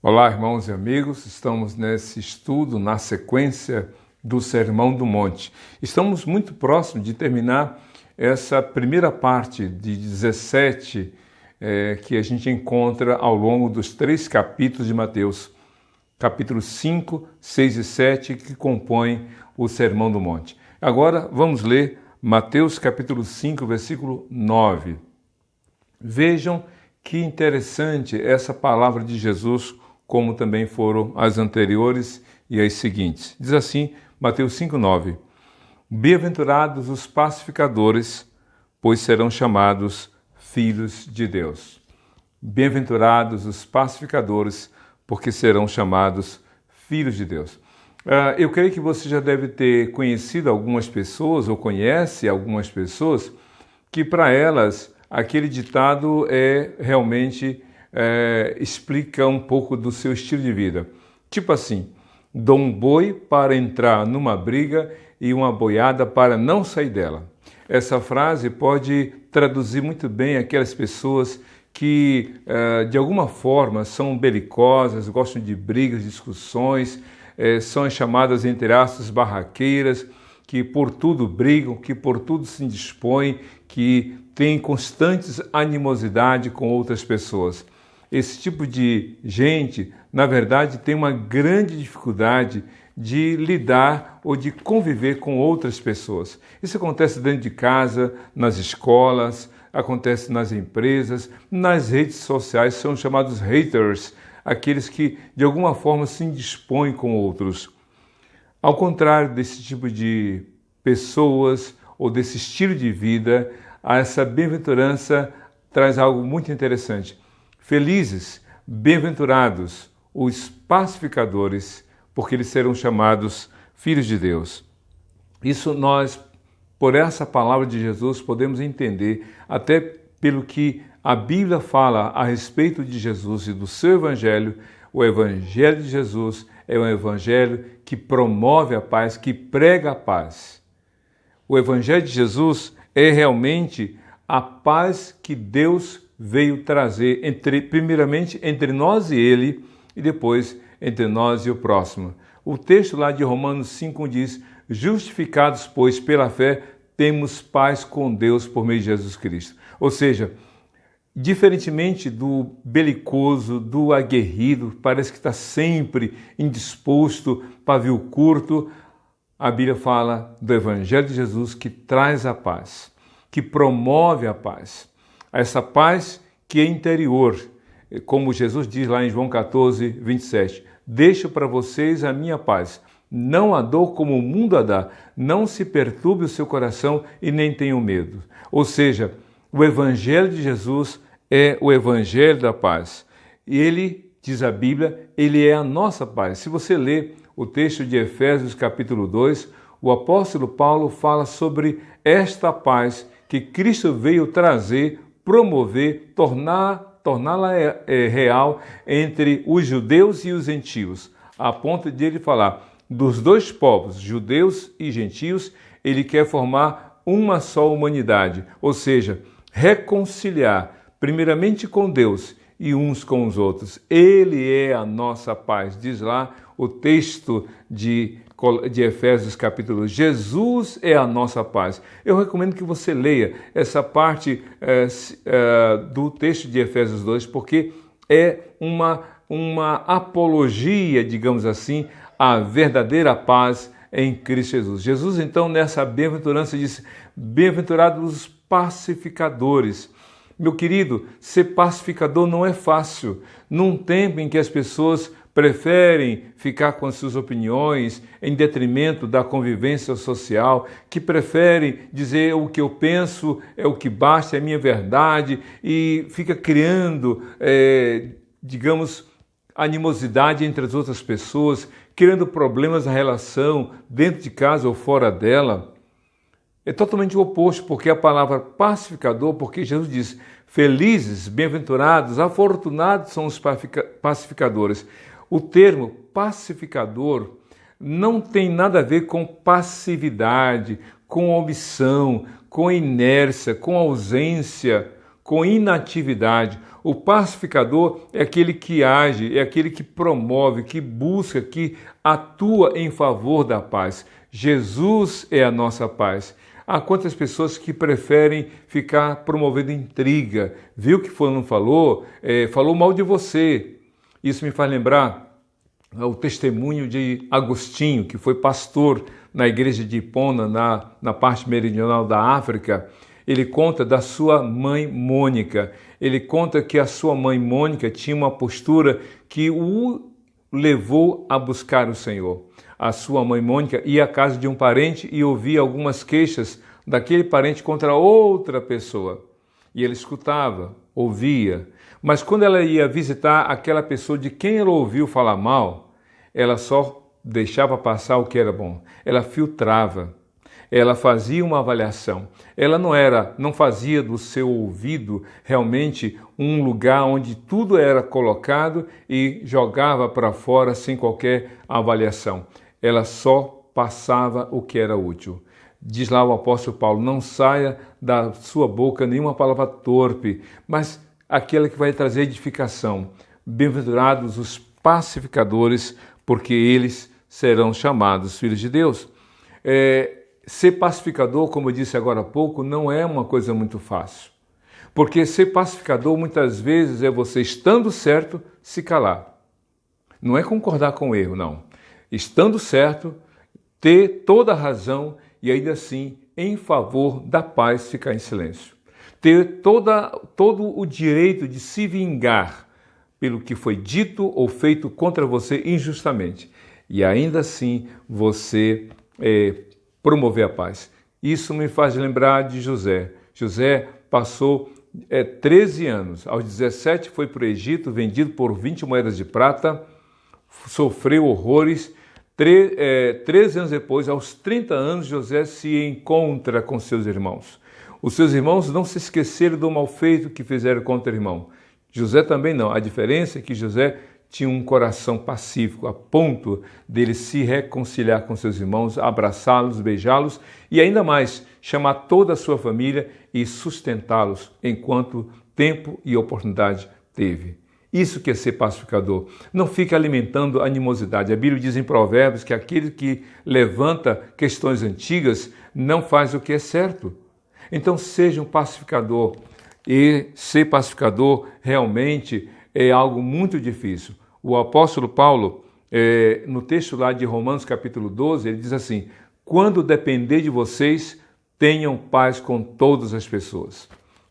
Olá, irmãos e amigos, estamos nesse estudo, na sequência do Sermão do Monte. Estamos muito próximos de terminar essa primeira parte de 17 que a gente encontra ao longo dos 3 capítulos de Mateus, capítulos 5, 6 e 7, que compõem o Sermão do Monte. Agora vamos ler Mateus capítulo 5, versículo 9. Vejam que interessante essa palavra de Jesus, como também foram as anteriores e as seguintes. Diz assim, Mateus 5,9: Bem-aventurados os pacificadores, pois serão chamados filhos de Deus. Bem-aventurados os pacificadores, porque serão chamados filhos de Deus. Eu creio que você já deve ter conhecido algumas pessoas, ou conhece algumas pessoas, que para elas aquele ditado realmente explica um pouco do seu estilo de vida. Tipo assim, dou um boi para entrar numa briga e uma boiada para não sair dela. Essa frase pode traduzir muito bem aquelas pessoas que, de alguma forma, são belicosas, gostam de brigas, discussões, são as chamadas, entre aspas, barraqueiras, que por tudo brigam, que por tudo se indispõem, que têm constantes animosidade com outras pessoas. Esse tipo de gente, na verdade, tem uma grande dificuldade de lidar ou de conviver com outras pessoas. Isso acontece dentro de casa, nas escolas, acontece nas empresas, nas redes sociais, são chamados haters, aqueles que de alguma forma se indispõem com outros. Ao contrário desse tipo de pessoas ou desse estilo de vida, essa bem-aventurança traz algo muito interessante. Felizes, bem-aventurados os pacificadores, porque eles serão chamados filhos de Deus. Isso nós, por essa palavra de Jesus, podemos entender, até pelo que a Bíblia fala a respeito de Jesus e do seu Evangelho. O Evangelho de Jesus é um Evangelho que promove a paz, que prega a paz. O Evangelho de Jesus é realmente a paz que Deus veio trazer, primeiramente entre nós e Ele, e depois entre nós e o próximo. O texto lá de Romanos 5 diz: justificados, pois, pela fé, temos paz com Deus por meio de Jesus Cristo. Ou seja, diferentemente do belicoso, do aguerrido, parece que está sempre indisposto, pavio curto, a Bíblia fala do Evangelho de Jesus que traz a paz, que promove a paz. Essa paz que é interior, como Jesus diz lá em João 14, 27. Deixo para vocês a minha paz. Não a dou como o mundo a dá. Não se perturbe o seu coração e nem tenham medo. Ou seja, o Evangelho de Jesus é o Evangelho da paz. E ele, diz a Bíblia, ele é a nossa paz. Se você ler o texto de Efésios capítulo 2, o apóstolo Paulo fala sobre esta paz que Cristo veio trazer, promover, torná-la real entre os judeus e os gentios, a ponto de ele falar dos dois povos, judeus e gentios, ele quer formar uma só humanidade, ou seja, reconciliar primeiramente com Deus e uns com os outros. Ele é a nossa paz, diz lá o texto de Efésios capítulo 2. Jesus é a nossa paz. Eu recomendo que você leia essa parte do texto de Efésios 2, porque é uma apologia, digamos assim, à verdadeira paz em Cristo Jesus. Jesus, então, nessa bem-aventurança, disse: bem-aventurados os pacificadores. Meu querido, ser pacificador não é fácil. Num tempo em que as pessoas preferem ficar com as suas opiniões em detrimento da convivência social, que preferem dizer o que eu penso é o que basta, é a minha verdade, e fica criando, digamos, animosidade entre as outras pessoas, criando problemas na relação, dentro de casa ou fora dela. É totalmente o oposto, porque a palavra pacificador, porque Jesus diz: felizes, bem-aventurados, afortunados são os pacificadores. O termo pacificador não tem nada a ver com passividade, com omissão, com inércia, com ausência, com inatividade. O pacificador é aquele que age, é aquele que promove, que busca, que atua em favor da paz. Jesus é a nossa paz. Há quantas pessoas que preferem ficar promovendo intriga, viu que fulano falou, falou mal de você. Isso me faz lembrar o testemunho de Agostinho, que foi pastor na igreja de Hipona, na parte meridional da África. Ele conta da sua mãe Mônica. Ele conta que a sua mãe Mônica tinha uma postura que o levou a buscar o Senhor. A sua mãe Mônica ia à casa de um parente e ouvia algumas queixas daquele parente contra outra pessoa. E ele escutava, ouvia. Mas quando ela ia visitar aquela pessoa de quem ela ouviu falar mal, ela só deixava passar o que era bom. Ela filtrava. Ela fazia uma avaliação. Ela não fazia do seu ouvido realmente um lugar onde tudo era colocado e jogava para fora sem qualquer avaliação. Ela só passava o que era útil. Diz lá o apóstolo Paulo, não saia da sua boca nenhuma palavra torpe, mas aquela que vai trazer edificação. Bem-aventurados os pacificadores, porque eles serão chamados filhos de Deus. Ser pacificador, como eu disse agora há pouco, não é uma coisa muito fácil. Porque ser pacificador, muitas vezes, é você, estando certo, se calar. Não é concordar com o erro, não. Estando certo, ter toda a razão e ainda assim, em favor da paz, ficar em silêncio. Ter todo o direito de se vingar pelo que foi dito ou feito contra você injustamente. E ainda assim, você promover a paz. Isso me faz lembrar de José. José passou 13 anos. Aos 17 foi para o Egito, vendido por 20 moedas de prata, sofreu horrores. 13 anos depois, aos 30 anos, José se encontra com seus irmãos. Os seus irmãos não se esqueceram do mal feito que fizeram contra o irmão. José também não. A diferença é que José tinha um coração pacífico, a ponto dele se reconciliar com seus irmãos, abraçá-los, beijá-los e ainda mais, chamar toda a sua família e sustentá-los enquanto tempo e oportunidade teve. Isso que é ser pacificador. Não fica alimentando animosidade. A Bíblia diz em Provérbios que aquele que levanta questões antigas não faz o que é certo. Então seja um pacificador. E ser pacificador realmente é algo muito difícil. O apóstolo Paulo, no texto lá de Romanos capítulo 12, ele diz assim, quando depender de vocês, tenham paz com todas as pessoas.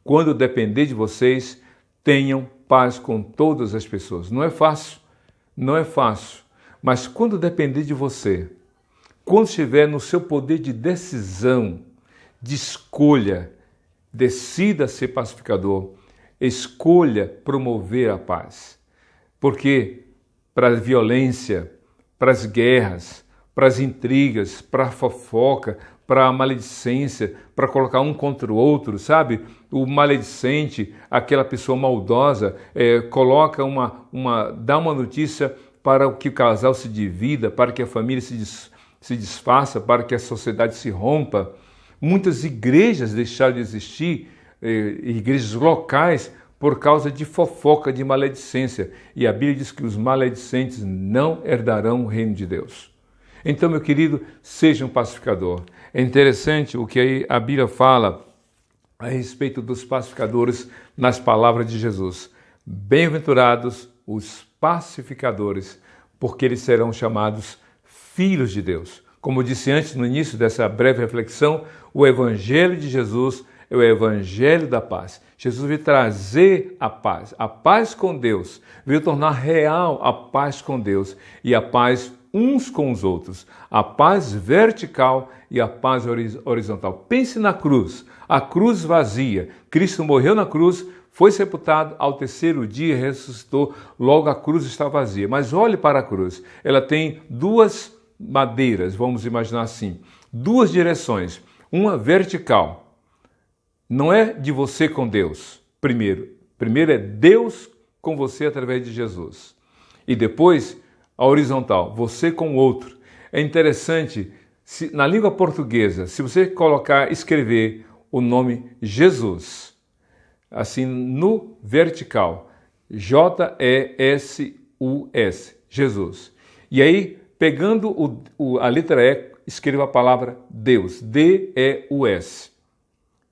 Quando depender de vocês, tenham paz com todas as pessoas. Não é fácil, não é fácil. Mas quando depender de você, quando estiver no seu poder de decisão, de escolha, decida ser pacificador, escolha promover a paz. Porque para a violência, para as guerras, para as intrigas, para a fofoca, para a maledicência, para colocar um contra o outro, sabe? O maledicente, aquela pessoa maldosa, coloca dá uma notícia para que o casal se divida, para que a família se desfaça, para que a sociedade se rompa. Muitas igrejas deixaram de existir, igrejas locais, por causa de fofoca, de maledicência. E a Bíblia diz que os maledicentes não herdarão o reino de Deus. Então, meu querido, seja um pacificador. É interessante o que a Bíblia fala a respeito dos pacificadores nas palavras de Jesus. Bem-aventurados os pacificadores, porque eles serão chamados filhos de Deus. Como eu disse antes, no início dessa breve reflexão, o Evangelho de Jesus é o Evangelho da paz. Jesus veio trazer a paz com Deus, veio tornar real a paz com Deus e a paz uns com os outros, a paz vertical e a paz horizontal. Pense na cruz, a cruz vazia. Cristo morreu na cruz, foi sepultado, ao terceiro dia ressuscitou, logo a cruz está vazia. Mas olhe para a cruz, ela tem duas madeiras, vamos imaginar assim, duas direções, uma vertical. Não é de você com Deus, primeiro é Deus com você através de Jesus. E depois, a horizontal, você com o outro. É interessante, na língua portuguesa, se você escrever o nome Jesus, assim no vertical. J-E-S-U-S, Jesus. E aí, pegando a letra E, escreva a palavra Deus, D-E-U-S.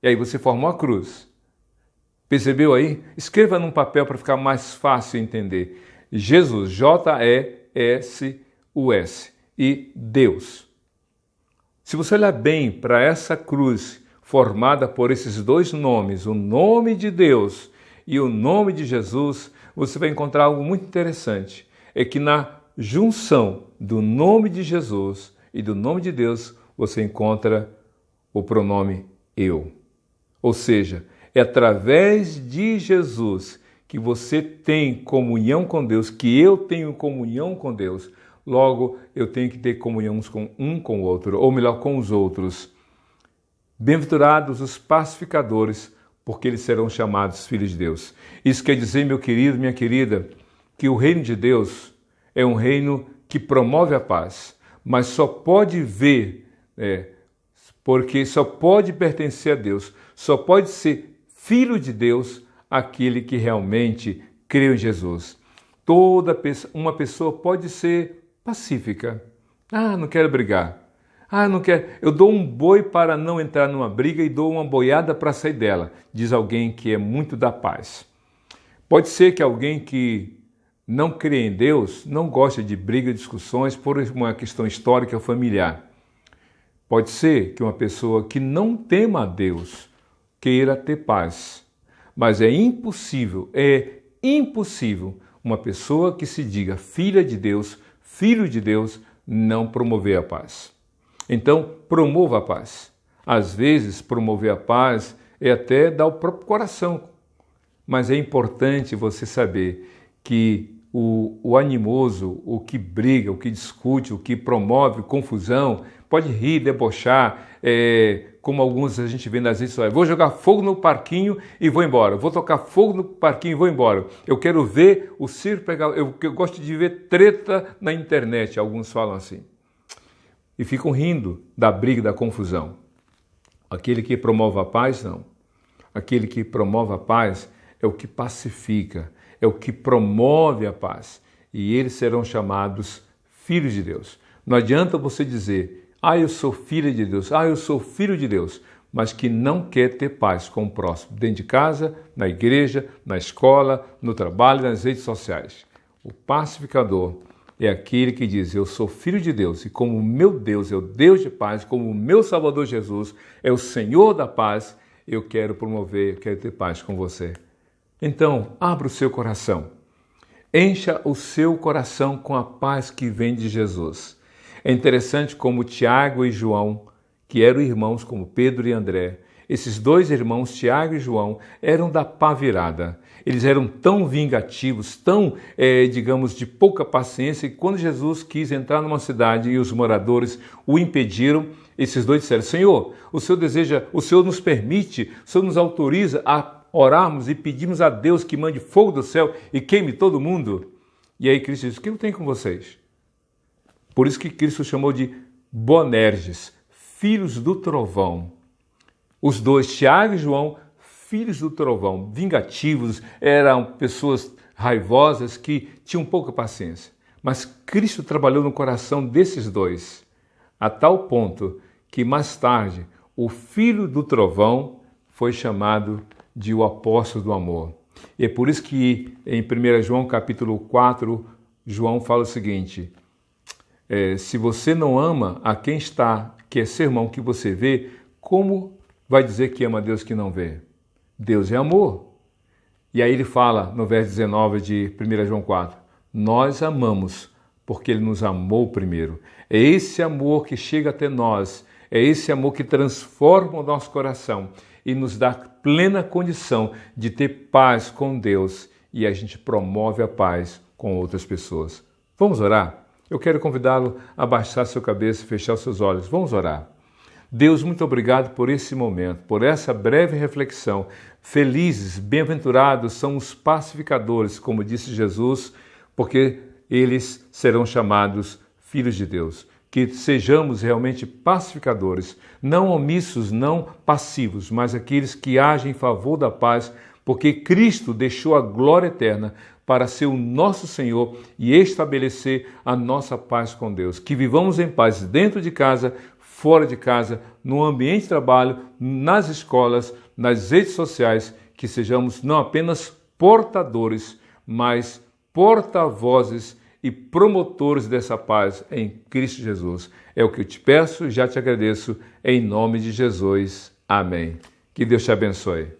E aí você formou a cruz. Percebeu aí? Escreva num papel para ficar mais fácil entender. Jesus, J-E-S-U-S, e Deus. Se você olhar bem para essa cruz formada por esses dois nomes, o nome de Deus e o nome de Jesus, você vai encontrar algo muito interessante. É que na junção do nome de Jesus e do nome de Deus, você encontra o pronome eu. Ou seja, é através de Jesus que você tem comunhão com Deus, que eu tenho comunhão com Deus. Logo, eu tenho que ter comunhão um com o outro, ou melhor, com os outros. Bem-aventurados os pacificadores, porque eles serão chamados filhos de Deus. Isso quer dizer, meu querido, minha querida, que o reino de Deus é um reino que promove a paz, mas só pode porque só pode pertencer a Deus, só pode ser filho de Deus aquele que realmente creu em Jesus. Uma pessoa pode ser pacífica. Não quero brigar. Não quero. Eu dou um boi para não entrar numa briga e dou uma boiada para sair dela, diz alguém que é muito da paz. Pode ser que alguém que não crê em Deus não gosta de briga e discussões por uma questão histórica familiar. Pode ser que uma pessoa que não tema a Deus queira ter paz. Mas é impossível uma pessoa que se diga filha de Deus, filho de Deus, não promover a paz. Então, promova a paz. Às vezes, promover a paz é até dar o próprio coração. Mas é importante você saber que o animoso, o que briga, o que discute, o que promove confusão, pode rir, debochar, como alguns a gente vê nas redes sociais. Vou jogar fogo no parquinho e vou embora. Vou tocar fogo no parquinho e vou embora. Eu quero ver o circo pegar. Eu gosto de ver treta na internet, alguns falam assim. E ficam rindo da briga, da confusão. Aquele que promove a paz, não. Aquele que promove a paz é o que pacifica, é o que promove a paz. E eles serão chamados filhos de Deus. Não adianta você dizer, eu sou filha de Deus, eu sou filho de Deus, mas que não quer ter paz com o próximo, dentro de casa, na igreja, na escola, no trabalho, nas redes sociais. O pacificador é aquele que diz, eu sou filho de Deus, e como o meu Deus é o Deus de paz, como o meu Salvador Jesus é o Senhor da paz, eu quero promover, quero ter paz com você. Então, abra o seu coração. Encha o seu coração com a paz que vem de Jesus. É interessante como Tiago e João, que eram irmãos como Pedro e André, esses dois irmãos, Tiago e João, eram da pá virada. Eles eram tão vingativos, tão, digamos, de pouca paciência, que quando Jesus quis entrar numa cidade e os moradores o impediram, esses dois disseram, Senhor, o Senhor nos permite, o Senhor nos autoriza a orarmos e pedirmos a Deus que mande fogo do céu e queime todo mundo? E aí Cristo disse, o que eu tenho com vocês? Por isso que Cristo chamou de Boanerges, filhos do trovão. Os dois, Tiago e João, filhos do trovão, vingativos, eram pessoas raivosas que tinham pouca paciência. Mas Cristo trabalhou no coração desses dois, a tal ponto que mais tarde o filho do trovão foi chamado de o apóstolo do amor. E é por isso que em 1 João capítulo 4, João fala o seguinte, se você não ama a quem está, que é seu irmão que você vê, como vai dizer que ama a Deus que não vê? Deus é amor. E aí ele fala no verso 19 de 1 João 4, nós amamos porque ele nos amou primeiro. É esse amor que chega até nós, é esse amor que transforma o nosso coração e nos dá plena condição de ter paz com Deus e a gente promove a paz com outras pessoas. Vamos orar? Eu quero convidá-lo a baixar sua cabeça e fechar os seus olhos. Vamos orar. Deus, muito obrigado por esse momento, por essa breve reflexão. Felizes, bem-aventurados são os pacificadores, como disse Jesus, porque eles serão chamados filhos de Deus. Que sejamos realmente pacificadores, não omissos, não passivos, mas aqueles que agem em favor da paz, porque Cristo deixou a glória eterna para ser o nosso Senhor e estabelecer a nossa paz com Deus. Que vivamos em paz dentro de casa, fora de casa, no ambiente de trabalho, nas escolas, nas redes sociais, que sejamos não apenas portadores, mas porta-vozes e promotores dessa paz em Cristo Jesus. É o que eu te peço e já te agradeço em nome de Jesus. Amém. Que Deus te abençoe.